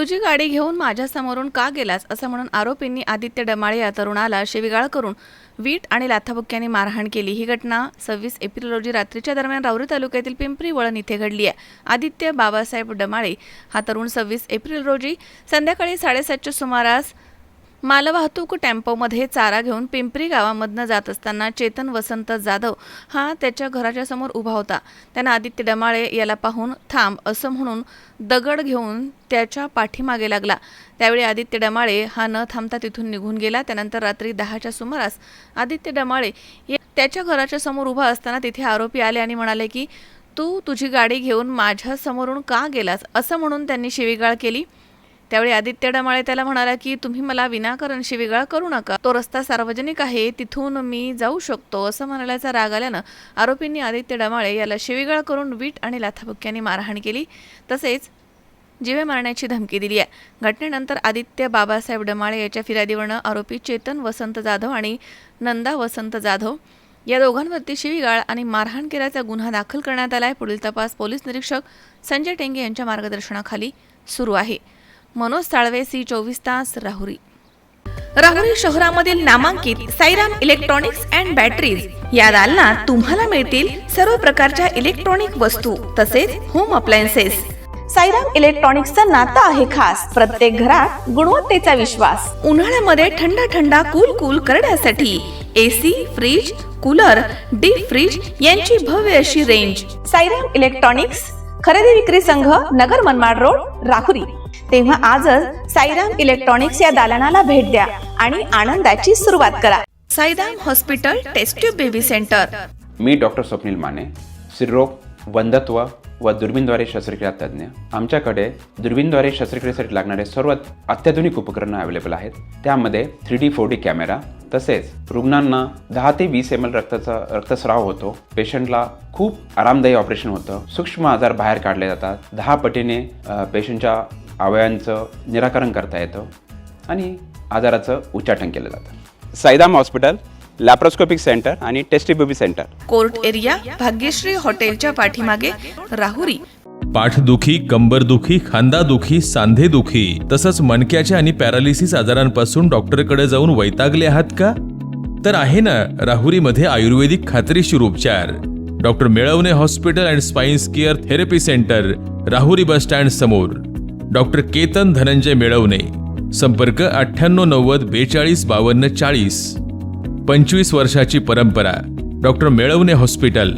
तुझी गाडी घेऊन माझ्या समोरून का गेलास असं म्हणून आरोपींनी आदित्य डमाळे या तरुणाला शिवीगाळ करून वीट आणि लाथाबुक्क्यांनी मारहाण केली। ही घटना 26 एप्रिल रोजी रात्रीच्या दरम्यान राहुरी तालुक्यातील पिंपरी वळण इथे घडली आहे। आदित्य बाबासाहेब डमाळे हा तरुण 26 एप्रिल रोजी संध्याकाळी 7:30च्या सुमारास मालवाहतूक टेम्पोमध्ये चारा घेऊन पिंपरी गावामधनं जात असताना चेतन वसंत जाधव हा त्याच्या घराच्या समोर उभा होता। त्यानं आदित्य डमाळे याला पाहून थांब असं म्हणून दगड घेऊन त्याच्या पाठीमागे लागला। त्यावेळी आदित्य डमाळे हा न थांबता तिथून निघून गेला। त्यानंतर रात्री 10च्या सुमारास आदित्य डमाळे त्याच्या घराच्या समोर उभा असताना तिथे आरोपी आले आणि म्हणाले की तू तुझी गाडी घेऊन माझ्या समोरून का गेलास असं म्हणून त्यांनी शिवीगाळ केली। त्यावेळी आदित्य डमाळे त्याला म्हणाला की तुम्ही मला विनाकारण शिवीगाळ करू नका, तो रस्ता सार्वजनिक आहे, तिथून मी जाऊ शकतो असं म्हणाल्याचा राग आल्यानं आरोपींनी आदित्य डमाळे याला शिवीगाळ करून वीट आणि लाथाबुक्क्यांनी मारहाण केली, तसेच जीवे मारण्याची धमकी दिली आहे। घटनेनंतर आदित्य बाबासाहेब डमाळे याच्या फिर्यादीवरनं आरोपी चेतन वसंत जाधव आणि नंदा वसंत जाधव या दोघांवरती शिवीगाळ आणि मारहाण केल्याचा गुन्हा दाखल करण्यात आला आहे। पुढील तपास पोलीस निरीक्षक संजय टेंगे यांच्या मार्गदर्शनाखाली सुरू आहे। मनोज साळवे, C24 तास, राहुरी। राहुरी शहरामधील नामांकित साईराम इलेक्ट्रॉनिक्स अँड बॅटरीज या दालनात तुम्हाला मिळतील सर्व प्रकारच्या इलेक्ट्रॉनिक वस्तू तसेच होम अप्लायन्सेस। साईराम इलेक्ट्रॉनिक्सचं नातं आहे खास, प्रत्येक घरात गुणवत्तेचा विश्वास। उन्हाळ्यामध्ये थंड कूल करण्यासाठी AC, fridge, cooler, deep freeze यांची भव्य अशी रेंज। साईराम इलेक्ट्रॉनिक्स खरेदी विक्री संघ, नगर मनमाड रोड, राहुरी। तेव्हा आजच साईराम इलेक्ट्रॉनिक्स या दालनाला भेट द्या आणि आनंदाची सुरुवात करा। Sairam hospital test tube baby centre. मी डॉक्टर स्वप्नील माने, स्त्रीरोग, वंध्यत्व व दुर्बीणद्वारे शस्त्रक्रिया तज्ज्ञ। आमच्याकडे दुर्बीणद्वारे शस्त्रक्रियेसाठी लागणारे सर्व अत्याधुनिक उपकरणं अवेलेबल आहेत। त्यामध्ये 3D 4D कॅमेरा, तसेच रुग्णांना 10 ते 20 ml रक्तस्राव होतो। पेशंटला खूप आरामदायी ऑपरेशन होतं। सूक्ष्म आजार बाहेर काढले जातात। 10 पटीने पेशंटच्या अवयवांचं निराकरण करता येतं आणि आजाराचं उच्चाटन केलं जातं। साईराम हॉस्पिटल, लॅप्रोस्कोपिक सेंटर आणि test baby centre, court area, Bhagyashree हॉटेलच्या पाठीमागे, राहुरी। पाठदुखी, कंबरदुखी, खांदादुखी, सांधेदुखी तसंच मणक्याच्या आणि पॅरालिसिस आजारांपासून डॉक्टरकडे जाऊन वैतागले आहात का? तर आहे ना राहुरीमध्ये आयुर्वेदिक खात्रीशीर उपचार। Doctor Melavane hospital and spine care therapy centre, Rahuri bus stand समोर। डॉक्टर केतन धनंजय मेळवणे, संपर्क 9890 42 52 40। 25 वर्षाची परंपरा, डॉक्टर मेळवणे हॉस्पिटल।